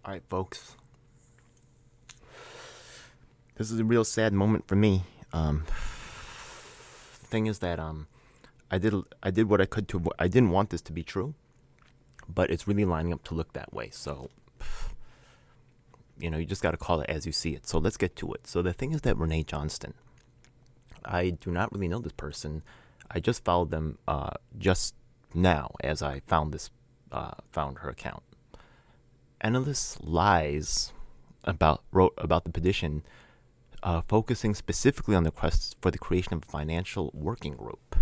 All right, folks. This is a real sad moment for me. Thing is that I did what I could to. I didn't want this to be true, but it's really lining up to look that way. So, you just got to call it as you see it. So let's get to it. So the thing is that Renee Johnstone. I do not really know this person. I just followed them just now as I found her account. Eynelys wrote about the petition, focusing specifically on the quest for the creation of a financial working group,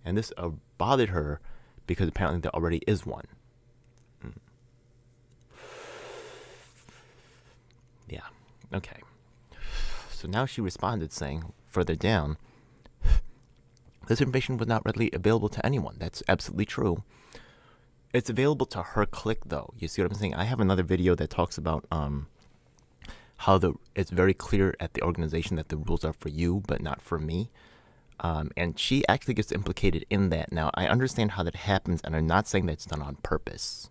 and this bothered her because apparently there already is one. Yeah. Okay. So now she responded saying, further down, this information was not readily available to anyone. That's absolutely true. It's available to her clique, though. You see what I'm saying? I have another video that talks about how it's very clear at the organization that the rules are for you, but not for me. And she actually gets implicated in that. Now, I understand how that happens, and I'm not saying that it's done on purpose.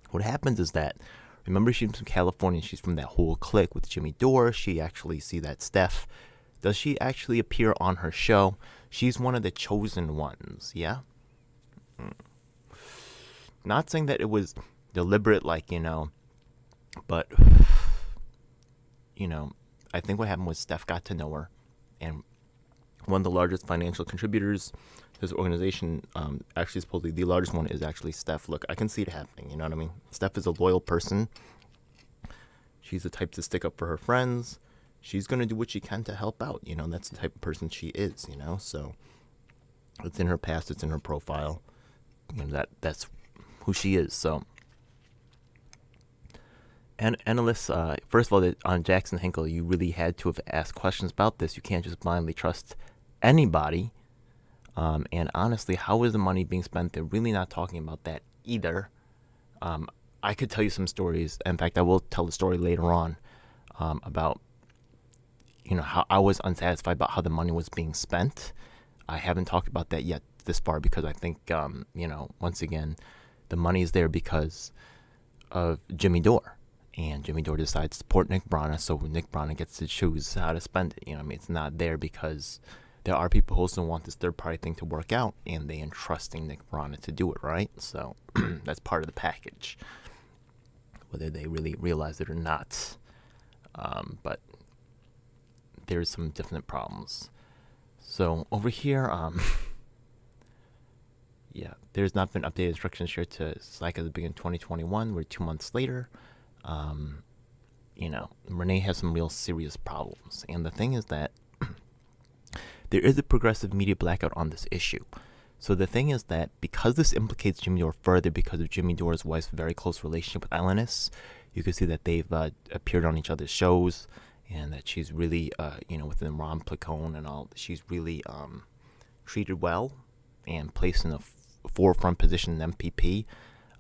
What happens is that, remember, she's from California. She's from that whole clique with Jimmy Dore. She actually see that Steph. Does she actually appear on her show? She's one of the chosen ones, yeah? Not saying that it was deliberate, but, I think what happened was Steph got to know her, and one of the largest financial contributors to this organization, actually supposedly the largest one, is actually Steph. Look, I can see it happening, you know what I mean? Steph is a loyal person. She's the type to stick up for her friends. She's going to do what she can to help out, that's the type of person she is, so it's in her past, it's in her profile, that's who she is. So, and Eynelys, first of all, on Jackson Hinkle, you really had to have asked questions about this. You can't just blindly trust anybody. And honestly, how is the money being spent? They're really not talking about that either. I could tell you some stories. In fact, I will tell the story later on about, how I was unsatisfied about how the money was being spent. I haven't talked about that yet this far because I think, once again, the money is there because of Jimmy Dore. And Jimmy Dore decides to support Nick Brana, so Nick Brana gets to choose how to spend it. It's not there because there are people who also want this third-party thing to work out, and they entrusting Nick Brana to do it, right? So that's part of the package, whether they really realize it or not. But there's some definite problems. So over here, yeah, there's not been updated instructions shared to Slack at the beginning of 2021. We're 2 months later. Renee has some real serious problems. And the thing is that there is a progressive media blackout on this issue. So the thing is that because this implicates Jimmy Dore further because of Jimmy Dore's wife's very close relationship with Eynelys, you can see that they've appeared on each other's shows, and that she's really, within Ron Placone and all, she's really treated well and placed in a forefront position in MPP.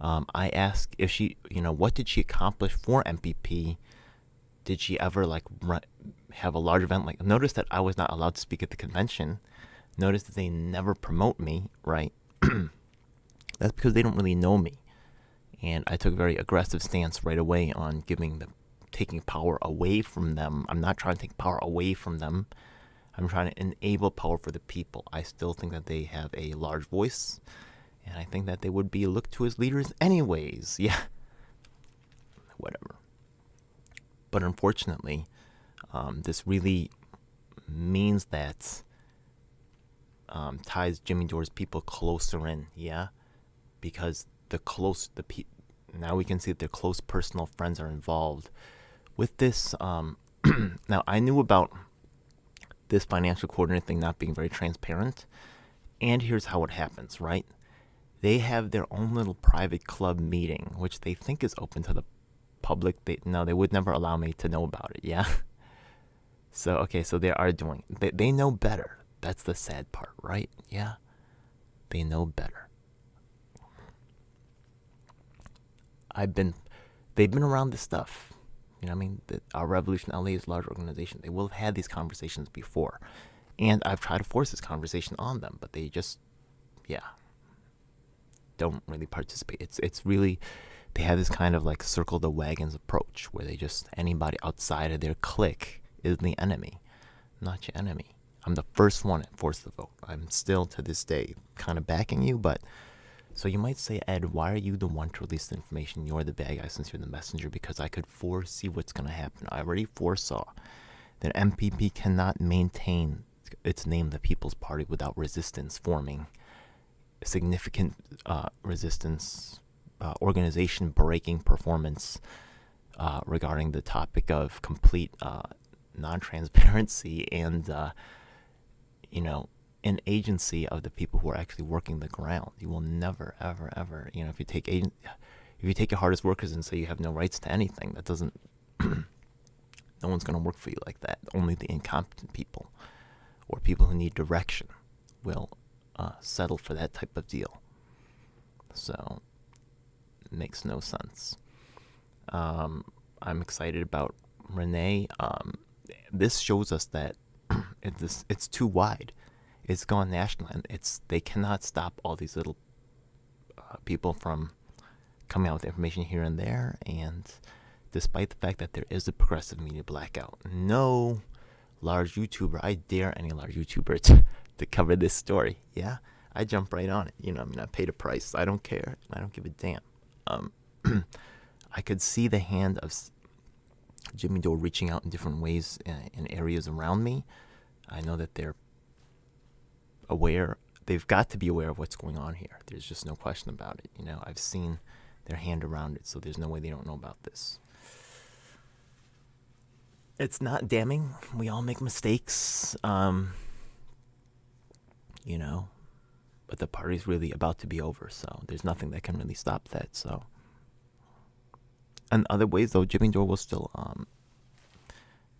I asked if she, what did she accomplish for MPP? Did she ever have a large event? Notice that I was not allowed to speak at the convention. Notice that they never promote me, right? That's because they don't really know me. And I took a very aggressive stance right away on taking power away from them. I'm not trying to take power away from them. I'm trying to enable power for the people. I still think that they have a large voice, and I think that they would be looked to as leaders anyways. Yeah. Whatever. But unfortunately, this really means that ties Jimmy Dore's people closer in, yeah? Because now we can see that their close personal friends are involved with this. Now, I knew about this financial coordinator thing not being very transparent, and here's how it happens, right? They have their own little private club meeting, which they think is open to the public. They would never allow me to know about it, yeah? So they are doing it. They know better. That's the sad part, right? Yeah? They know better. They've been around this stuff. Our Revolution LA is a large organization. They will have had these conversations before. And I've tried to force this conversation on them, but they just, don't really participate. It's really, they have this kind of like circle the wagons approach where they just, anybody outside of their clique is the enemy. I'm not your enemy. I'm the first one at Force the Vote. I'm still to this day kind of backing you, but so you might say, Ed, why are you the one to release the information? You're the bad guy since you're the messenger, because I could foresee what's going to happen. I already foresaw that MPP cannot maintain its name, the People's Party, without resistance forming, significant resistance, organization breaking performance regarding the topic of complete non-transparency and, an agency of the people who are actually working the ground. You will never, ever, ever, if you take your hardest workers and say you have no rights to anything, that doesn't, no one's going to work for you like that. Only the incompetent people or people who need direction will settle for that type of deal. So it makes no sense. I'm excited about Renee. This shows us that it's too wide. It's gone national, and they cannot stop all these little people from coming out with information here and there. And despite the fact that there is a progressive media blackout, no large YouTuber, I dare any large YouTuber to cover this story. Yeah, I jump right on it. I paid a price. I don't care. I don't give a damn. I could see the hand of Jimmy Dore reaching out in different ways in areas around me. I know that they're aware. They've got to be aware of what's going on here. There's just no question about it. I've seen their hand around it, so there's no way they don't know about this. It's not damning. We all make mistakes. But the party's really about to be over, so there's nothing that can really stop that. So, in other ways, though, Jimmy Dore will still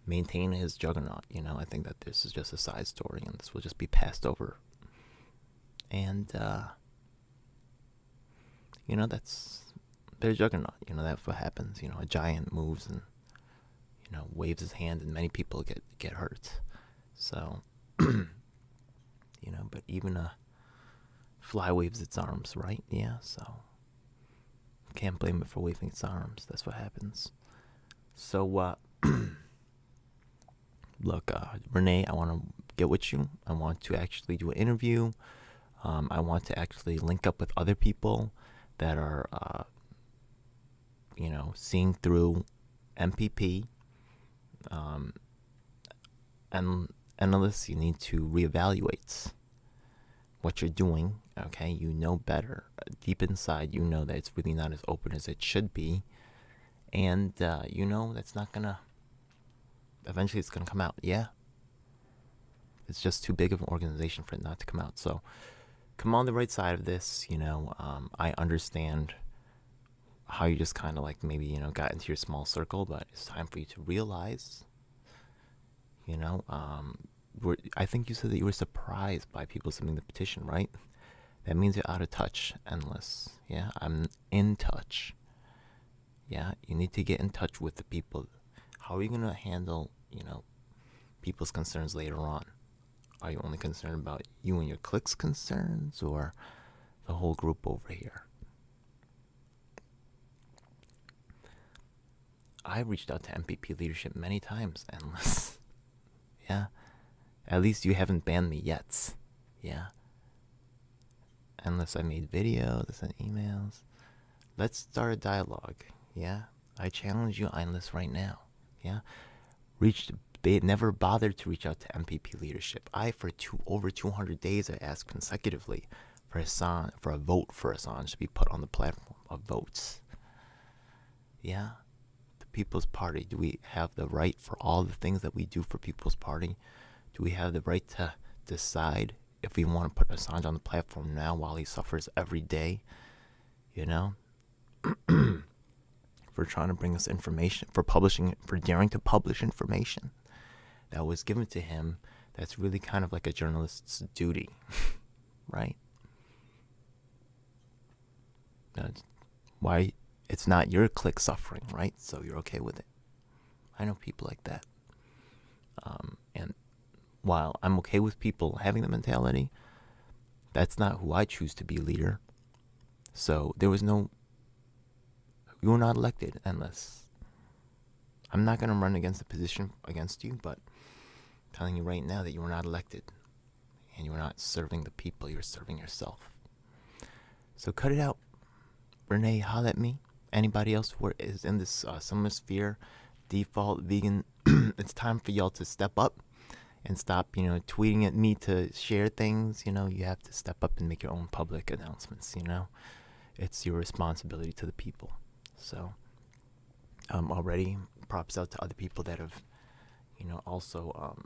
maintain his juggernaut. I think that this is just a side story, and this will just be passed over. And that's their juggernaut. That's what happens. A giant moves and waves his hand, and many people get hurt. So, but even a fly waves its arms, right? Yeah. So can't blame it for waving its arms. That's what happens. So, look, Renee, I want to get with you. I want to actually do an interview. I want to actually link up with other people that are, seeing through MPP. And Eynelys, you need to reevaluate what you're doing. Okay, you know better. Deep inside, you know that it's really not as open as it should be, and that's not gonna. Eventually, it's gonna come out. Yeah, it's just too big of an organization for it not to come out. So, come on the right side of this. I understand how you just kind of like maybe got into your small circle, but it's time for you to realize. I think you said that you were surprised by people submitting the petition, right? That means you're out of touch, Eynelys. Yeah, I'm in touch. Yeah, you need to get in touch with the people. How are you going to handle, people's concerns later on? Are you only concerned about you and your clique's concerns, or the whole group over here? I reached out to MPP leadership many times, Eynelys. Yeah, at least you haven't banned me yet. Yeah. Unless I made videos, I sent emails. Let's start a dialogue. Yeah, I challenge you, Eynelys, right now. Yeah, they never bothered to reach out to MPP leadership. For over 200 days, I asked consecutively for a vote for Assange to be put on the platform of votes. Yeah, the People's Party. Do we have the right for all the things that we do for People's Party? Do we have the right to decide if we want to put Assange on the platform now while he suffers every day? For trying to bring us information, for daring to publish information that was given to him, that's really kind of like a journalist's duty, right? Why it's not your clique suffering, right? So you're okay with it. I know people like that. And while I'm okay with people having the mentality, that's not who I choose to be leader. So there was no You were not elected, Eynelys. I'm not going to run against the position against you, but I'm telling you right now that you were not elected. And you were not serving the people, you were serving yourself. So cut it out. Renee, holla at me. Anybody else who is in this summer sphere, default, vegan, it's time for y'all to step up and stop, tweeting at me to share things. You have to step up and make your own public announcements, It's your responsibility to the people. So, already, props out to other people that have, also,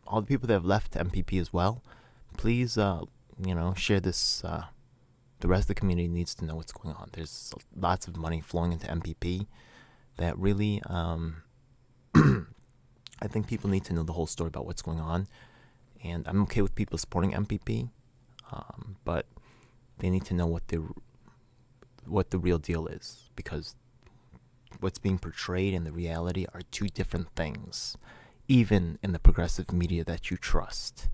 all the people that have left MPP as well. Please, share this. The rest of the community needs to know what's going on. There's lots of money flowing into MPP that really, I think people need to know the whole story about what's going on. And I'm okay with people supporting MPP, but they need to know what the real deal is, because what's being portrayed and the reality are two different things, even in the progressive media that you trust.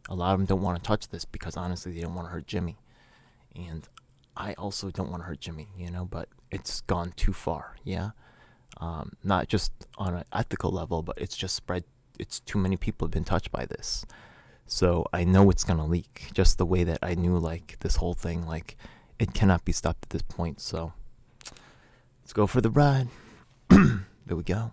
A lot of them don't want to touch this because honestly they don't want to hurt Jimmy. And I also don't want to hurt Jimmy, but it's gone too far, yeah? Not just on an ethical level, but it's just spread. It's too many people have been touched by this. So I know it's going to leak, just the way that I knew, this whole thing, it cannot be stopped at this point. So let's go for the ride. There we go.